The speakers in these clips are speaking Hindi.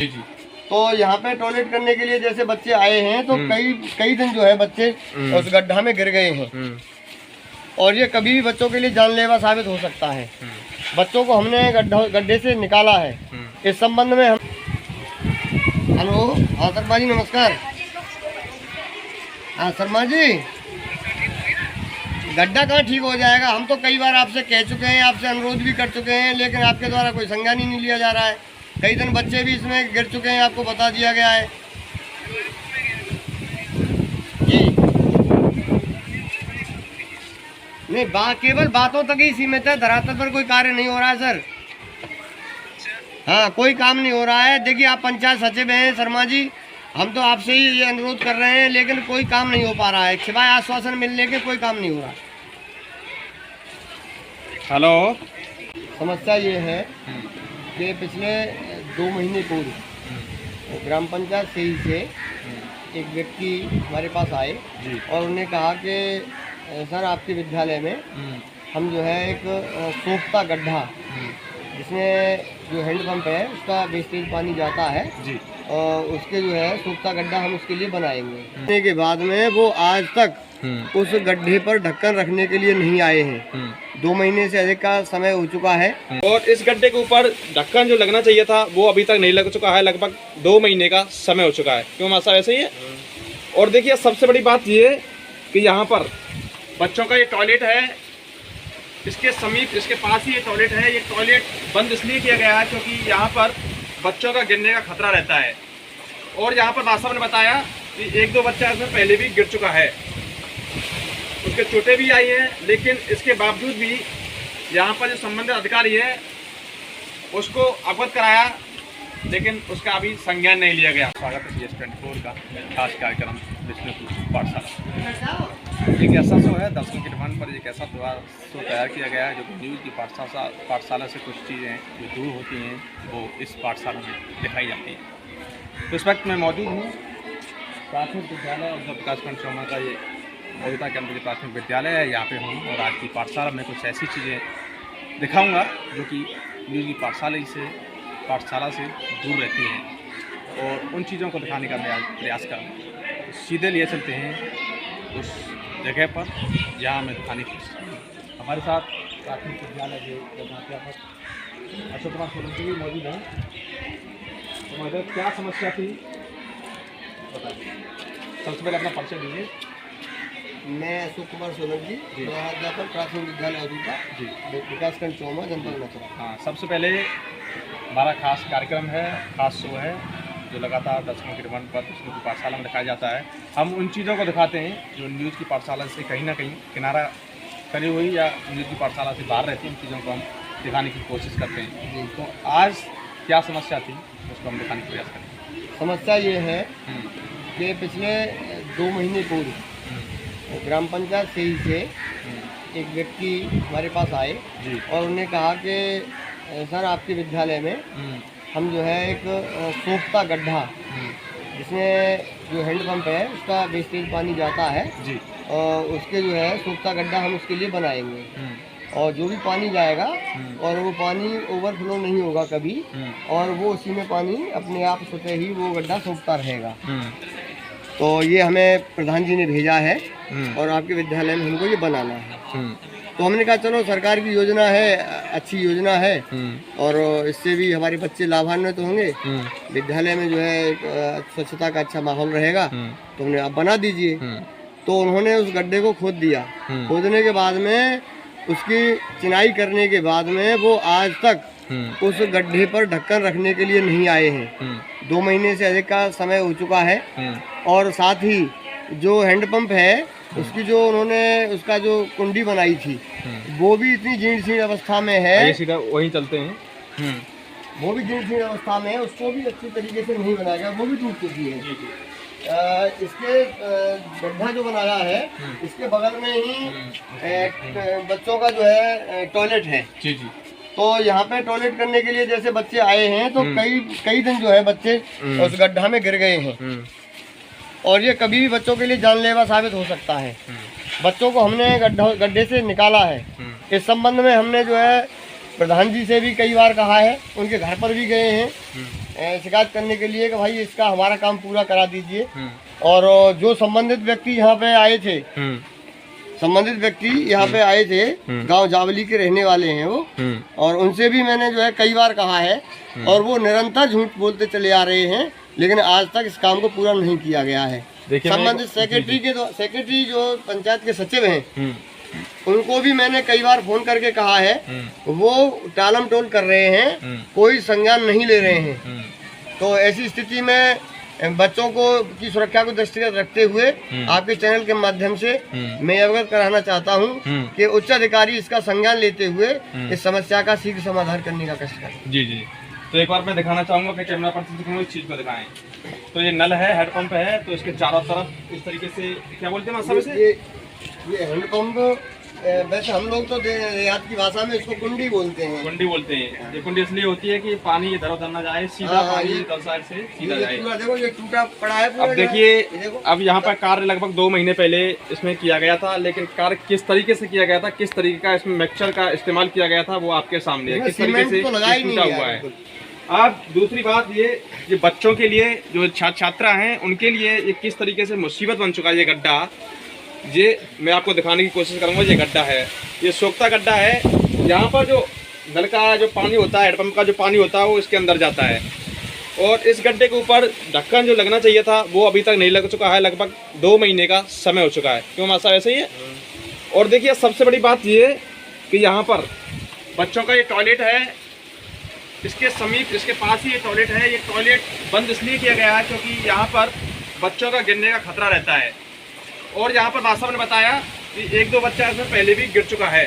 जी जी। तो यहाँ पे टॉयलेट करने के लिए जैसे बच्चे आए हैं तो कई दिन जो है बच्चे उस गड्ढा में गिर गए हैं और ये कभी भी बच्चों के लिए जानलेवा साबित हो सकता है। बच्चों को हमने गड्ढे से निकाला है। इस संबंध में हम हेलो, हाँ शर्मा जी नमस्कार। हाँ शर्मा जी, गड्ढा कहाँ ठीक हो जाएगा? हम तो कई बार आपसे कह चुके हैं, आपसे अनुरोध भी कर चुके हैं, लेकिन आपके द्वारा कोई संज्ञान ही नहीं लिया जा रहा है। कई दिन बच्चे भी इसमें गिर चुके हैं, आपको बता दिया गया है जी। नहीं, केवल बातों तक ही सीमित है, धरातल पर कोई कार्य नहीं हो रहा है सर। हाँ, कोई काम नहीं हो रहा है। देखिए आप पंचायत सचिव हैं शर्मा जी, हम तो आपसे ही ये अनुरोध कर रहे हैं, लेकिन कोई काम नहीं हो पा रहा है, सिवाय आश्वासन मिलने के कोई काम नहीं हो रहा। हेलो, समस्या ये है कि पिछले 2 महीने पूर्व ग्राम पंचायत से ही से एक व्यक्ति हमारे पास आए और उन्होंने कहा कि सर आपके विद्यालय में हम जो है एक सोखता गड्ढा जिसमें जो हैंडपम्प है उसका वेस्टेज पानी जाता है जी, और उसके जो है सूखता गड्ढा हम उसके लिए बनाएंगे। के बाद में वो आज तक उस गड्ढे पर ढक्कन रखने के लिए नहीं आए हैं। 2 महीने से अधिक का समय हो चुका है और इस गड्ढे के ऊपर ढक्कन जो लगना चाहिए था वो अभी तक नहीं लग चुका है। लगभग 2 महीने का समय हो चुका है। क्यों मासा ऐसे ही है? और देखिए सबसे बड़ी बात ये कि यहाँ पर बच्चों का ये टॉयलेट है, इसके समीप इसके पास ही ये टॉयलेट है। ये टॉयलेट बंद इसलिए किया गया है क्योंकि यहाँ पर बच्चों का गिरने का खतरा रहता है। और यहाँ पर मास्टर ने बताया कि 1-2 बच्चा इसमें पहले भी गिर चुका है, उसके चोटें भी आई हैं, लेकिन इसके बावजूद भी यहाँ पर जो संबंधित अधिकारी है उसको अवगत कराया, लेकिन उसका अभी संज्ञान नहीं लिया गया। स्वागत है CS24 का खास कार्यक्रम विष्णुपुर पाठशाला। एक ऐसा शो है, दर्शकों की डिमांड पर एक ऐसा शो तैयार किया गया है जो न्यूज़ की पाठशाला से कुछ चीज़ें जो दूर होती हैं वो इस पाठशाला में दिखाई जाती हैं। तो इस वक्त मैं मौजूद हूँ प्राथमिक विद्यालय और प्रकाशखंड चौमा का ये बबीता केंद्र के प्राथमिक विद्यालय है, यहाँ पे हूँ और आज की पाठशाला में कुछ ऐसी चीज़ें दिखाऊंगा जो कि न्यूज़ की पाठशाला से दूर रहती हैं और उन चीज़ों को दिखाने का मैं आज प्रयास करूँगा। तो सीधे लिए चलते हैं उस जगह पर जहाँ मैं दिखाने की कोशिश करूँ। हमारे साथ प्राथमिक विद्यालय के प्रधानाध्यापक अशोक कुमार सोलंकी भी मौजूद हैं। तो महोदय क्या समस्या थी बताइए। सबसे पहले अपना परिचय दीजिए। मैं अशोक कुमार सोलंकी, प्रधानाध्यापक प्राथमिक विद्यालय अजूता जी, विकासखंड चौमा, जनपद मथुरा। हाँ, सबसे पहले हमारा खास कार्यक्रम है, खास शो है जो लगातार दर्शकों की डिमांड पर विष्णु की पाठशाला में दिखाया जाता है। हम उन चीज़ों को दिखाते हैं जो न्यूज़ की पाठशाला से कहीं ना कहीं किनारा करी हुई या न्यूज़ की पाठशाला से बाहर रहती है, उन चीज़ों को हम दिखाने की कोशिश करते हैं। तो आज क्या समस्या थी उसको हम दिखाने का प्रयास करेंगे। समस्या ये है कि पिछले 2 महीने पूर्व ग्राम पंचायत से ही से एक व्यक्ति हमारे पास आए और उन्होंने कहा कि सर आपके विद्यालय में हम जो है एक सोखता गड्ढा जिसमें जो हैंडपम्प है उसका वेस्टेज पानी जाता है जी, और उसके जो है सोखता गड्ढा हम उसके लिए बनाएंगे और जो भी पानी जाएगा और वो पानी ओवरफ्लो नहीं होगा कभी और वो उसी में पानी अपने आप स्वतः ही वो गड्ढा सोखता रहेगा। तो ये हमें प्रधान जी ने भेजा है और आपके विद्यालय में हमको ये बनाना है। तो हमने कहा चलो सरकार की योजना है, अच्छी योजना है और इससे भी हमारे बच्चे लाभान्वित होंगे, विद्यालय में जो है एक स्वच्छता का अच्छा माहौल रहेगा, तो हमने आप बना दीजिए। तो उन्होंने उस गड्ढे को खोद दिया। खोदने के बाद में उसकी चिनाई करने के बाद में वो आज तक उस गड्ढे पर ढक्कन रखने के लिए नहीं आए हैं। 2 महीने से अधिक का समय हो चुका है और साथ ही जो हैंडपम्प है उसकी जो उन्होंने उसका जो कुंडी बनाई थी वो भी इतनी जीर्ण शीर्ण अवस्था में है, सीधा वहीं चलते हैं, वो भी जीर्ण शीर्ण अवस्था में है, उसको भी अच्छी तरीके से नहीं बनाया गया, वो भी टूट चुकी है। इसके गड्ढा जो बनाया है इसके बगल में ही बच्चों का जो है टॉयलेट है जी जी। तो यहाँ पे टॉयलेट करने के लिए जैसे बच्चे आए हैं तो कई दिन जो है बच्चे उस गड्ढा में गिर गए हैं और ये कभी भी बच्चों के लिए जानलेवा साबित हो सकता है। बच्चों को हमने गड्ढे से निकाला है। इस संबंध में हमने जो है प्रधान जी से भी कई बार कहा है, उनके घर पर भी गए हैं शिकायत करने के लिए कि भाई इसका हमारा काम पूरा करा दीजिए। और जो संबंधित व्यक्ति यहाँ पे आए थे, संबंधित व्यक्ति यहाँ पे आए थे, गांव जावली के रहने वाले हैं वो, और उनसे भी मैंने जो है कई बार कहा है, और वो निरंतर झूठ बोलते चले आ रहे हैं, लेकिन आज तक इस काम को पूरा नहीं किया गया है। संबंधित सेक्रेटरी जो पंचायत के सचिव हैं, उनको भी मैंने कई बार फोन करके कहा है, वो टालम टोल कर रहे हैं, कोई संज्ञान नहीं ले रहे हैं। तो ऐसी स्थिति में बच्चों को की सुरक्षा को दृष्टिगत रखते हुए आपके चैनल के माध्यम से मैं अवगत कराना चाहता हूं कि उच्च अधिकारी इसका संज्ञान लेते हुए इस समस्या का शीघ्र समाधान करने का कष्ट करें। जी जी। तो एक बार मैं दिखाना चाहूंगा कि कैमरा पर्सन इस चीज को दिखाएं। तो ये नल है, हेडपंप है, तो इसके चारों तरफ इस तरीके से क्या बोलते हैं सब इसे? ये हैंडपंप वैसे हम लोग तो देहात की भाषा में इसको कुंडी बोलते हैं। कुंडी बोलते हैं। ये कुंडी इसलिए होती है कि पानी इधर उधर ना जाए, सीधा पानी इधर साइड से सीधा जाए। देखो ये टूटा पड़ा है। अब देखिए, अब यहाँ पर कार्य लगभग 2 महीने पहले इसमें किया गया था, लेकिन कार्य किस तरीके से किया गया था, किस तरीके का इसमें मिक्सचर का इस्तेमाल किया गया था, वो आपके सामने है, किस तरीके से टूटा हुआ है। अब दूसरी बात ये बच्चों के लिए, जो छात्रा हैं उनके लिए ये किस तरीके से मुसीबत बन चुका है ये गड्ढा। ये मैं आपको दिखाने की कोशिश करूंगा। ये गड्ढा है, ये सोखता गड्ढा है। यहाँ पर जो नल का जो पानी होता है, हेडपंप का जो पानी होता है, वो इसके अंदर जाता है। और इस गड्ढे के ऊपर ढक्कन जो लगना चाहिए था वो अभी तक नहीं लग चुका है। लगभग 2 महीने का समय हो चुका है। क्यों मासा ऐसे ही है। और देखिए सबसे बड़ी बात ये कि यहाँ पर बच्चों का ये टॉयलेट है, इसके समीप, इसके पास ही ये टॉयलेट है। ये टॉयलेट बंद इसलिए किया गया है क्योंकि यहाँ पर बच्चों का गिरने का खतरा रहता है। और यहाँ पर भाषा ने बताया कि 1-2 बच्चा इसमें पहले भी गिर चुका है,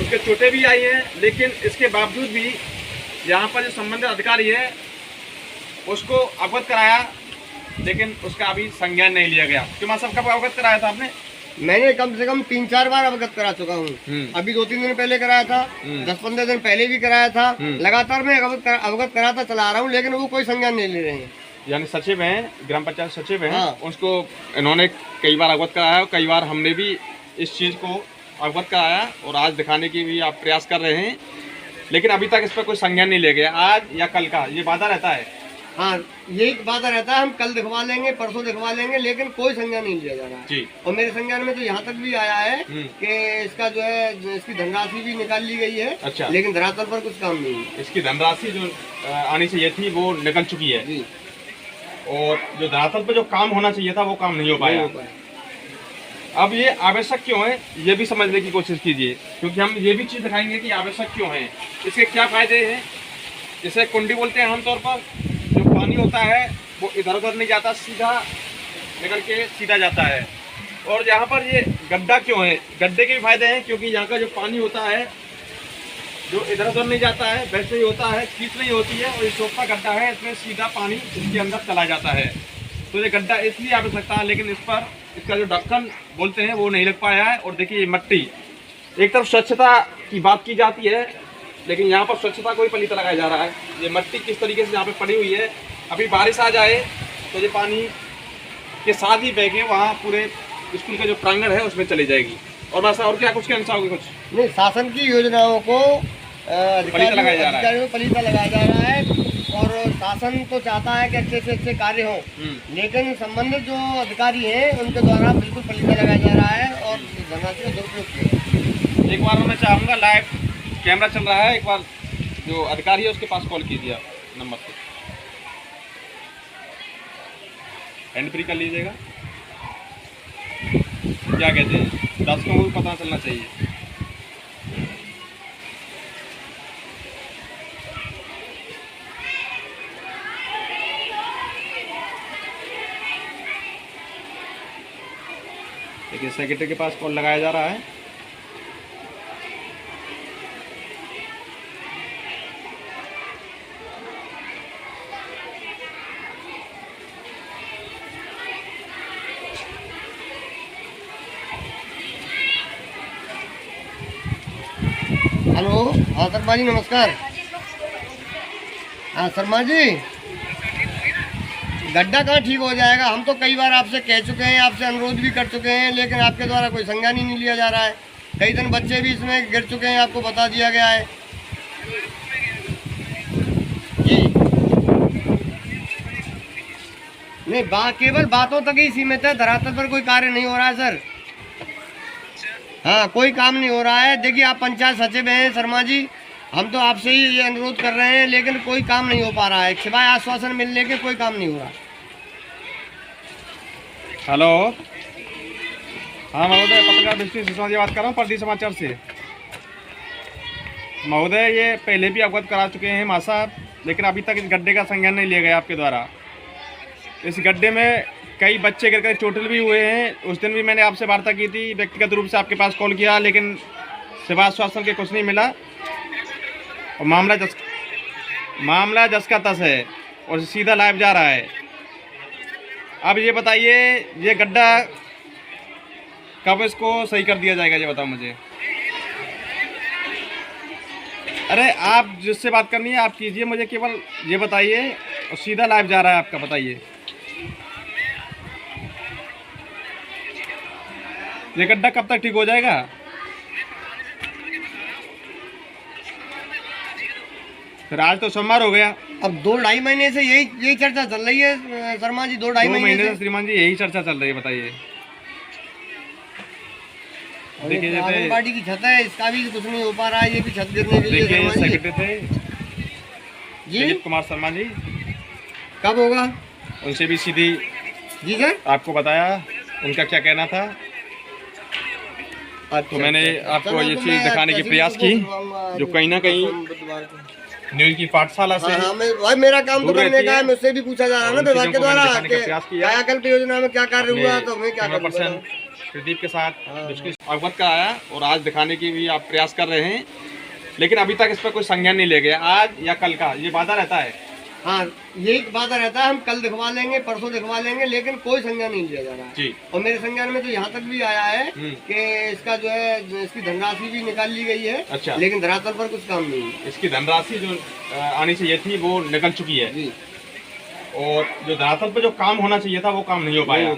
उसके चोटें भी आई हैं, लेकिन इसके बावजूद भी यहाँ पर जो संबंधित अधिकारी है उसको अवगत कराया, लेकिन उसका अभी संज्ञान नहीं लिया गया। क्यों मां साहब कब अवगत कराया था आपने? मैंने कम से कम 3-4 बार अवगत करा चुका हूँ। अभी 2-3 दिन पहले कराया था, 10-15 दिन पहले भी कराया था। लगातार मैं अवगत कराता चला रहा हूँ, लेकिन वो कोई संज्ञान नहीं ले रहे हैं। यानी सचिव हैं, ग्राम पंचायत सचिव हैं, हाँ। उसको इन्होंने कई बार अवगत कराया, कई बार हमने भी इस चीज़ को अवगत कराया और आज दिखाने की भी आप प्रयास कर रहे हैं, लेकिन अभी तक इस पर कोई संज्ञान नहीं ले गया। आज या कल का ये वादा रहता है। हाँ, यही वादा रहता है, हम कल दिखवा लेंगे, परसों दिखवा लेंगे, लेकिन कोई संज्ञान नहीं लिया जा रहा है जी। और मेरे संज्ञान में तो यहाँ तक भी आया है कि इसका जो है इसकी धनराशि भी निकाल ली गई है। अच्छा। लेकिन धरातल पर कुछ काम नहीं है। इसकी धनराशि जो आनी चाहिए थी वो निकल चुकी है जी। और जो धरातल पे जो काम होना चाहिए था वो काम नहीं हो पाया। अब ये आवश्यक क्यों है ये भी समझने की कोशिश कीजिए, क्योंकि हम ये भी चीज़ दिखाएंगे कि आवश्यक क्यों है, इसके क्या फायदे हैं। इसे कुंडी बोलते हैं आमतौर पर। जो पानी होता है वो इधर उधर नहीं जाता, सीधा निकल के सीधा जाता है। और यहाँ पर ये गड्ढा क्यों है, गड्ढे के भी फायदे हैं, क्योंकि यहाँ का जो पानी होता है जो इधर उधर नहीं जाता है, वैसे ही होता है, कीच नहीं होती है। और ये सोखता गड्ढा है, इसमें सीधा पानी इसके अंदर चला जाता है। तो ये गड्ढा इसलिए आवश्यकता है, लेकिन इस पर इसका जो ढक्कन बोलते हैं वो नहीं लग पाया है। और देखिए ये मट्टी, एक तरफ स्वच्छता की बात की जाती है, लेकिन यहाँ पर स्वच्छता को ही पलीता लगाया जा रहा है। ये मट्टी किस तरीके से यहाँ पे पड़ी हुई है, अभी बारिश आ जाए तो ये पानी के साथ ही बह के वहाँ पूरे स्कूल का जो प्रांगण है उसमें चली जाएगी। और बस और क्या कुछ कहना चाहोगे? कुछ नहीं, शासन की योजनाओं को पलीता लगाया जा रहा है। और शासन तो चाहता है कि अच्छे से अच्छे कार्य हो, लेकिन संबंधित जो अधिकारी हैं उनके द्वारा बिल्कुल पलीता लगाया जा रहा है और धनराशि का दुरुपयोग किया। एक बार मैं चाहूँगा, लाइव कैमरा चल रहा है, एक बार जो अधिकारी है उसके पास कॉल कीजिए नंबर पे, हैंड फ्री कर लीजिएगा। क्या कहते हैं, दर्शकों को पता चलना चाहिए। देखिए सेक्रेटरी के पास कॉल लगाया जा रहा है। हेलो, हाँ शर्मा जी नमस्कार। हाँ शर्मा जी, गड्ढा कहाँ ठीक हो जाएगा? हम तो कई बार आपसे कह चुके हैं, आपसे अनुरोध भी कर चुके हैं, लेकिन आपके द्वारा कोई संज्ञान ही नहीं लिया जा रहा है। कई दिन बच्चे भी इसमें गिर चुके हैं, आपको बता दिया गया है जी। नहीं, केवल बातों तक ही सीमित है, धरातल पर कोई कार्य नहीं हो रहा है सर। हाँ, कोई काम नहीं हो रहा है। देखिए, आप पंचायत सचिव हैं शर्मा जी, हम तो आपसे ही ये अनुरोध कर रहे हैं, लेकिन कोई काम नहीं हो पा रहा है, सिवाय आश्वासन मिलने के कोई काम नहीं हो रहा। हेलो, हाँ महोदय, पत्रकार दृष्टि सिसोदिया जी बात कर रहा हूँ, परदी समाचार से। महोदय, ये पहले भी अवगत करा चुके हैं मां साहब, लेकिन अभी तक इस गड्ढे का संज्ञान नहीं लिया गया आपके द्वारा। इस गड्ढे में कई बच्चे गिरकर चोटिल भी हुए हैं। उस दिन भी मैंने आपसे वार्ता की थी, व्यक्तिगत रूप से आपके पास कॉल किया, लेकिन सिवाय आश्वासन के कुछ नहीं मिला। और मामला जस का तस है और सीधा लाइव जा रहा है। अब ये बताइए, ये गड्ढा कब इसको सही कर दिया जाएगा, ये बताओ मुझे। अरे आप जिससे बात करनी है आप कीजिए, मुझे केवल ये बताइए। और सीधा लाइव जा रहा है आपका, बताइए ये गड्ढा कब तक ठीक हो जाएगा? फिर आज तो सोमवार हो गया। अब 2-2.5 महीने से यही चर्चा चल रही है शर्मा जी, 2-2.5 महीने से श्रीमान जी यही चर्चा चल रही है, बताइए। देखिए, आंगनबाड़ी की छत है, इसका भी कुछ नहीं हो पा रहा है, ये भी छत गिरने के लिए। देखिए, सेक्रेटरी थे जी दिलीप कुमार शर्मा जी, कब होगा? उनसे भी सीधी जी सर, आपको बताया उनका क्या कहना था। तो मैंने आपको ये चीज़ दिखाने की प्रयास की, जो कहीं ना कहीं न्यूज की पाठशाला से। हाँ, भाई मेरा काम तो करने का है, मुझसे भी पूछा जा रहा है ना विभाग के द्वारा, कायाकल्प योजना में क्या कार्य हुआ, तो मैं क्या करूँगा। प्रदीप के साथ अवगत कराया और आज दिखाने की भी आप प्रयास कर रहे हैं, लेकिन अभी तक इस पर कोई संज्ञान नहीं लिया गया। आज या कल का ये वादा रहता है। हाँ, यही वादा रहता है, हम कल दिखवा लेंगे, परसों दिखवा लेंगे, लेकिन कोई संज्ञान नहीं लिया जा रहा है जी। और मेरे संज्ञान में तो यहाँ तक भी आया है कि इसका जो है, इसकी धनराशि भी निकाल ली गई है। अच्छा। लेकिन धरातल पर कुछ काम नहीं है। इसकी धनराशि जो आनी चाहिए थी वो निकल चुकी है जी। और जो धरातल पर जो काम होना चाहिए था वो काम नहीं हो पाया।